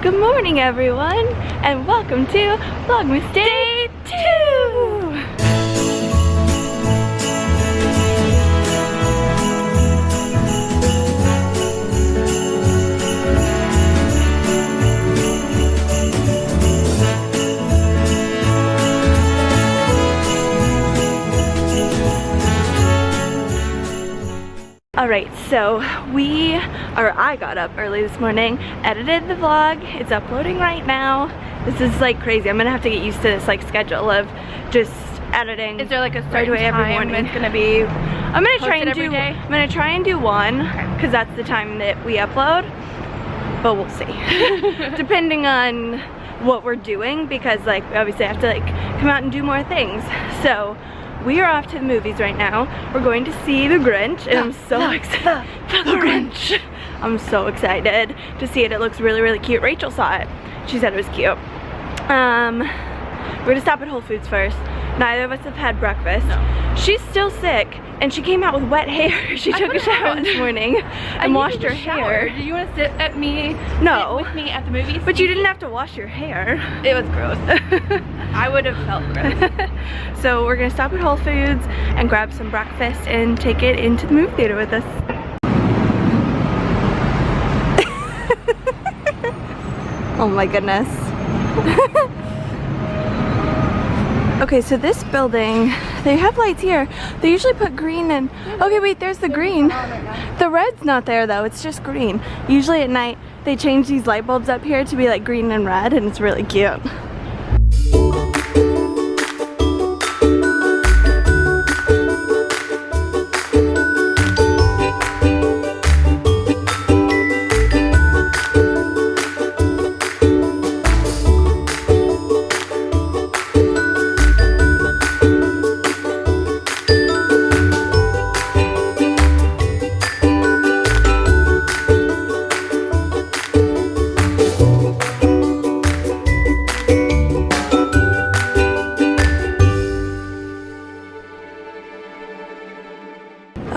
Good morning, everyone, and welcome to Vlogmas Day 2! Alright, so I got up early this morning, edited the vlog, it's uploading right now. This is like crazy. I'm gonna have to get used to this like schedule of just editing. Is there like a right certain away every time morning. it's gonna be I'm gonna try and every do day? I'm gonna try and do one, because that's the time that we upload, but we'll see. Depending on what we're doing, because like we obviously have to like come out and do more things. So we are off to the movies right now. We're going to see The Grinch, and I'm so excited. The Grinch! I'm so excited to see it. It looks really, really cute. Rachel saw it. She said it was cute. We're gonna stop at Whole Foods first. Neither of us have had breakfast. No. She's still sick, and she came out with wet hair. She took a shower this morning and washed her hair. Do you want to sit with me at the movies? But you didn't have to wash your hair. It was gross. I would have felt gross. So we're gonna stop at Whole Foods and grab some breakfast and take it into the movie theater with us. Oh my goodness. Okay, so this building, they have lights here. They usually put green and, okay wait, there's the green. The red's not there though, it's just green. Usually at night, they change these light bulbs up here to be like green and red, and it's really cute.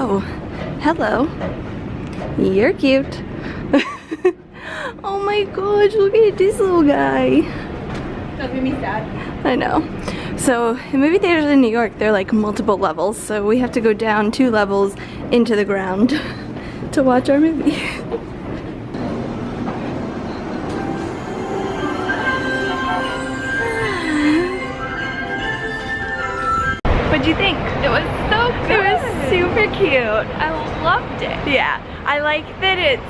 Oh, hello. You're cute. Oh my gosh, look at this little guy. That made me sad. I know. So, in movie theaters in New York, they're like multiple levels, so we have to go down 2 levels into the ground to watch our movie. What'd you think? It was so good. It was super cute. I loved it. Yeah, I like that it's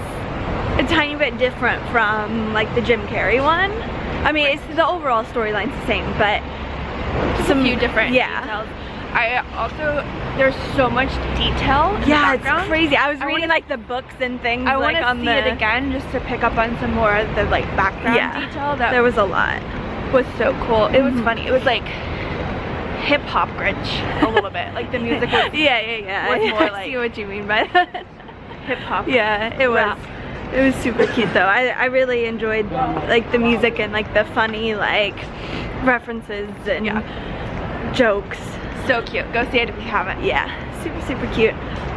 a tiny bit different from like the Jim Carrey one. I mean, it's the overall storyline's the same, but Just a few different details. There's so much detail in the background. It's crazy. I was reading like the books and things. I want like, to see it again just to pick up on some more of the like background detail. That there was a lot. Was so cool. It was funny. It was like hip hop Grinch a little bit. Like the music was was more like, I see what you mean by that. Hip hop. Yeah, it was. It was super cute though. I really enjoyed like the music and like the funny like references and jokes. So cute. Go see it if you haven't. Yeah, super cute.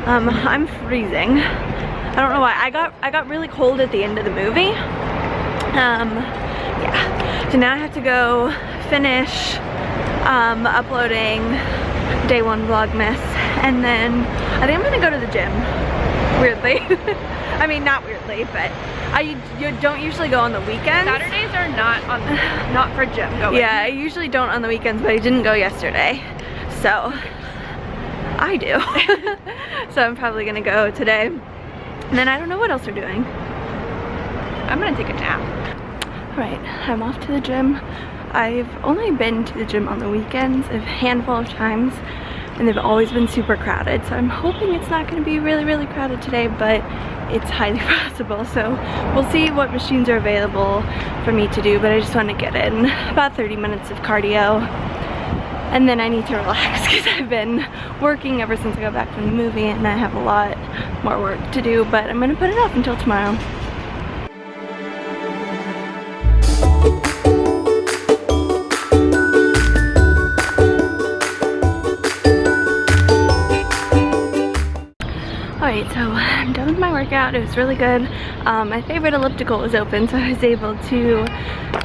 I'm freezing. I don't know why. I got really cold at the end of the movie. Yeah. So now I have to go finish uploading day 1 Vlogmas, and then I think I'm gonna go to the gym. Weirdly. I mean, not weirdly, but you don't usually go on the weekends. Saturdays are not for gym going. Yeah, I usually don't on the weekends, but I didn't go yesterday, so I do. So I'm probably gonna go today, and then I don't know what else we're doing. I'm gonna take a nap. Right, I'm off to the gym. I've only been to the gym on the weekends a handful of times, and they've always been super crowded, so I'm hoping it's not going to be really crowded today, but it's highly possible. So we'll see what machines are available for me to do, but I just want to get in about 30 minutes of cardio, and then I need to relax because I've been working ever since I got back from the movie, and I have a lot more work to do, but I'm going to put it off until tomorrow. Alright, so I'm done with my workout. It was really good. My favorite elliptical was open, so I was able to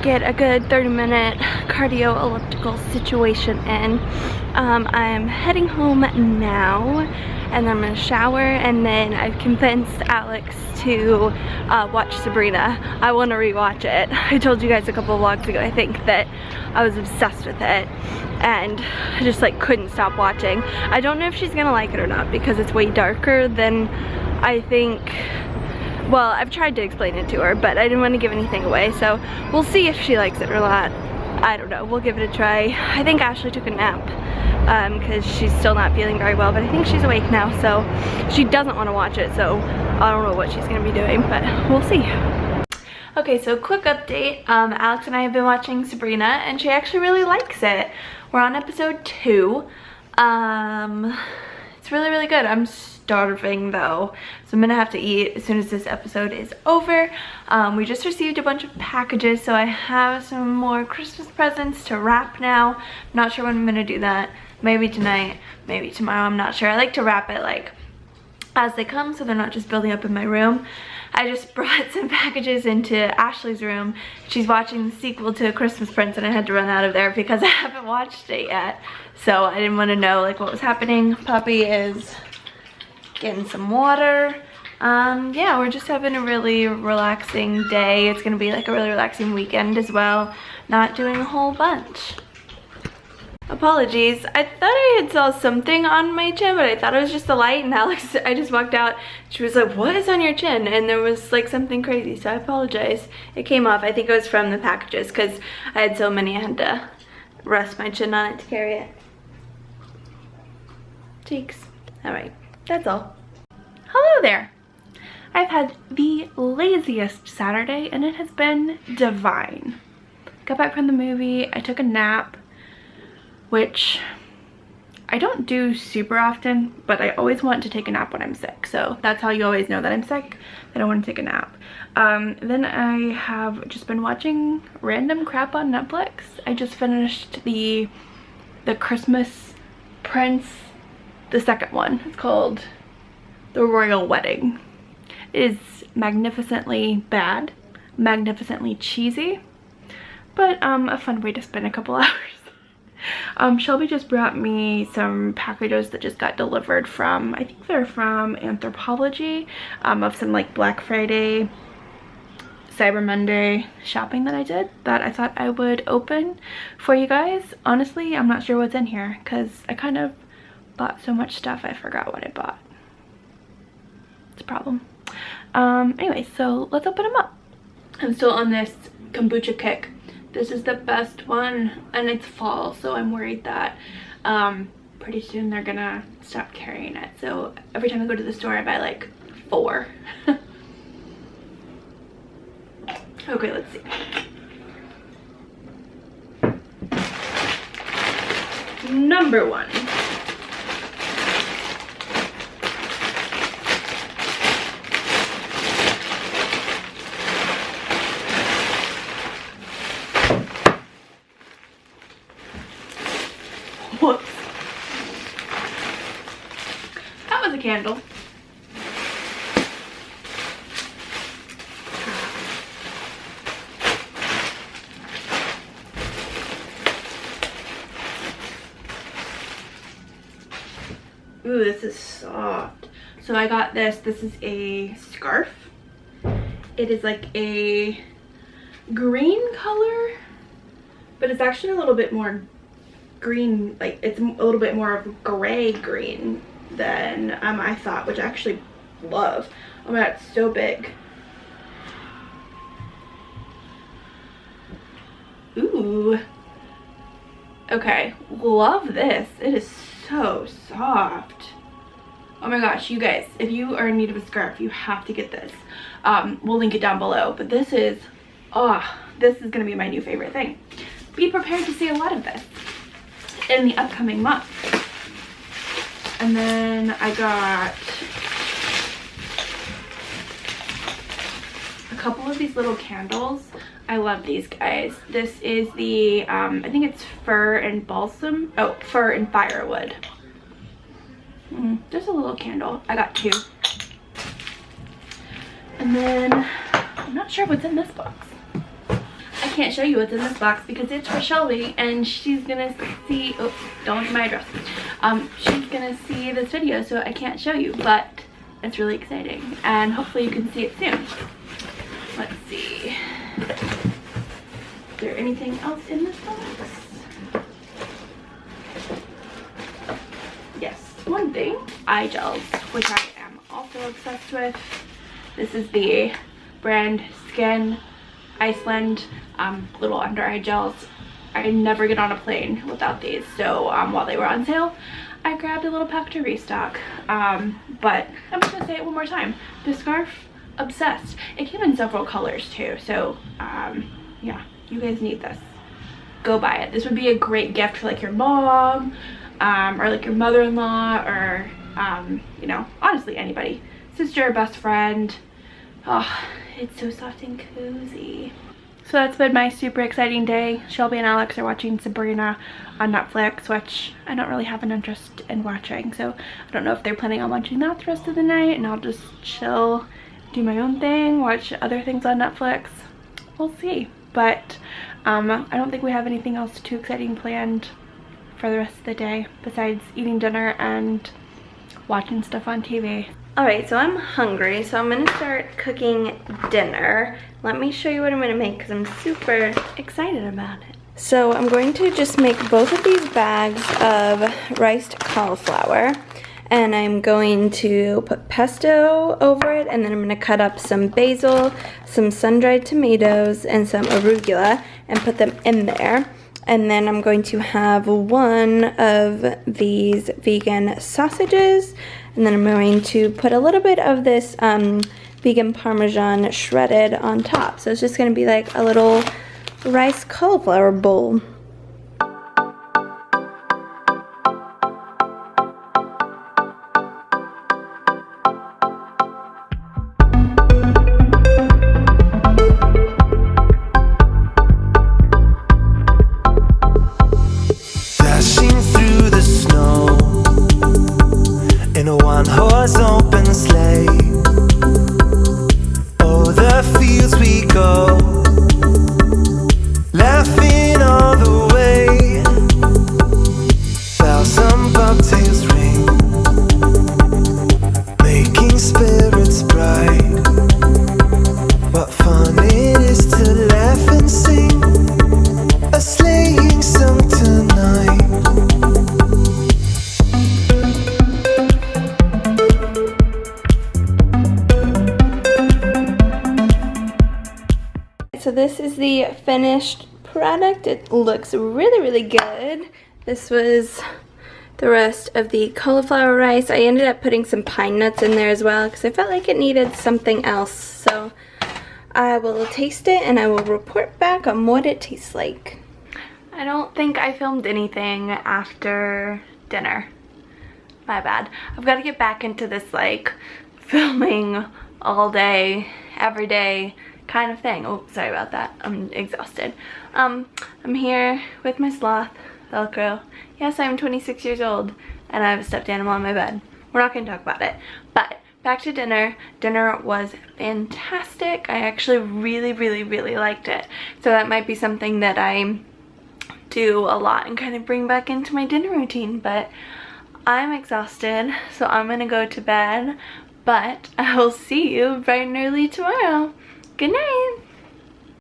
get a good 30-minute cardio elliptical situation in. I'm heading home now, and then I'm gonna shower, and then I've convinced Alex to watch Sabrina. I want to rewatch it. I told you guys a couple of vlogs ago, I think, that I was obsessed with it, and I just like couldn't stop watching. I don't know if she's gonna like it or not because it's way darker than I think. Well, I've tried to explain it to her, but I didn't want to give anything away, so we'll see if she likes it or not. I don't know, we'll give it a try. I think Ashley took a nap because she's still not feeling very well, but I think she's awake now, so she doesn't want to watch it, so I don't know what she's gonna be doing, but we'll see. Okay, so quick update. Alex and I have been watching Sabrina, and she actually really likes it. We're on episode 2. It's really, really good. I'm starving though, so I'm gonna have to eat as soon as this episode is over. We just received a bunch of packages, so I have some more Christmas presents to wrap now. I'm not sure when I'm gonna do that. Maybe tonight, maybe tomorrow, I'm not sure. I like to wrap it like as they come, so they're not just building up in my room. I just brought some packages into Ashley's room. She's watching the sequel to Christmas Prince, and I had to run out of there because I haven't watched it yet. So I didn't want to know like what was happening. Puppy is getting some water. Yeah, we're just having a really relaxing day. It's gonna be like a really relaxing weekend as well. Not doing a whole bunch. Apologies, I thought I had saw something on my chin, but I thought it was just the light, and Alex, I just walked out, she was like, what is on your chin? And there was like something crazy, so I apologize. It came off. I think it was from the packages because I had so many, I had to rest my chin on it to carry it. Cheeks. Alright, that's all. Hello there. I've had the laziest Saturday, and it has been divine. Got back from the movie, I took a nap, which I don't do super often, but I always want to take a nap when I'm sick. So that's how you always know that I'm sick, that I want to take a nap. Then I have just been watching random crap on Netflix. I just finished the Christmas Prince, the second one. It's called The Royal Wedding. It is magnificently bad, magnificently cheesy, but a fun way to spend a couple hours. Shelby just brought me some packages that just got delivered from, I think they're from Anthropology, of some like Black Friday, Cyber Monday shopping that I did that I thought I would open for you guys. Honestly, I'm not sure what's in here because I kind of bought so much stuff I forgot what I bought. It's a problem. Anyway, so let's open them up. I'm still on this kombucha kick. This is the best one, and it's fall, so I'm worried that pretty soon they're gonna stop carrying it. So every time I go to the store, I buy like 4. Okay, let's see. Number 1. Whoops. That was a candle. Ooh, this is soft. So I got this. This is a scarf. It is like a green color, but it's actually a little bit more green, like it's a little bit more of gray green than I thought, which I actually love. Oh my god, it's so big. Ooh. Okay, love this. It is so soft. Oh my gosh, you guys, if you are in need of a scarf, you have to get this. We'll link it down below, but this is, this is gonna be my new favorite thing. Be prepared to see a lot of this in the upcoming month. And then I got a couple of these little candles. I love these guys. This is the I think it's fir and balsam. Oh, fir and firewood. Just a little candle. I got 2. And then I'm not sure what's in this box. I can't show you what's in this box because it's for Shelby and she's gonna see, oh, don't look at my address. She's gonna see this video, so I can't show you, but it's really exciting and hopefully you can see it soon. Let's see. Is there anything else in this box? Yes, one thing. Eye gels, which I am also obsessed with. This is the brand Skin Iceland little under eye gels. I never get on a plane without these, so while they were on sale, I grabbed a little pack to restock. But I'm just gonna say it one more time. This scarf, obsessed. It came in several colors too, so yeah, you guys need this. Go buy it. This would be a great gift for like your mom, or like your mother-in-law, or you know, honestly anybody. Sister, best friend. Oh, it's so soft and cozy. So that's been my super exciting day. Shelby and Alex are watching Sabrina on Netflix, which I don't really have an interest in watching. So I don't know if they're planning on watching that the rest of the night, and I'll just chill, do my own thing, watch other things on Netflix. We'll see. But I don't think we have anything else too exciting planned for the rest of the day besides eating dinner and watching stuff on TV. Alright, so I'm hungry, so I'm gonna start cooking dinner. Let me show you what I'm gonna make because I'm super excited about it. So I'm going to just make both of these bags of riced cauliflower, and I'm going to put pesto over it, and then I'm gonna cut up some basil, some sun-dried tomatoes, and some arugula and put them in there. And then I'm going to have one of these vegan sausages, and then I'm going to put a little bit of this vegan Parmesan shredded on top. So it's just going to be like a little rice cauliflower bowl. Open sleigh. Oh, the fields we go, laughing all the way. Bells and bobtails ring, making spirits bright. What fun it is to laugh and sing a sleighing song tonight. So this is the finished product. It looks really, really good. This was the rest of the cauliflower rice. I ended up putting some pine nuts in there as well because I felt like it needed something else. So I will taste it and I will report back on what it tastes like. I don't think I filmed anything after dinner. My bad. I've got to get back into this like filming all day, every day kind of thing. Oh, sorry about that. I'm exhausted. I'm here with my sloth, Velcro. Yes, I'm 26 years old and I have a stuffed animal on my bed. We're not going to talk about it. But back to dinner. Dinner was fantastic. I actually really, really, really liked it. So that might be something that I do a lot and kind of bring back into my dinner routine. But I'm exhausted, so I'm going to go to bed. But I will see you bright and early tomorrow. Good night.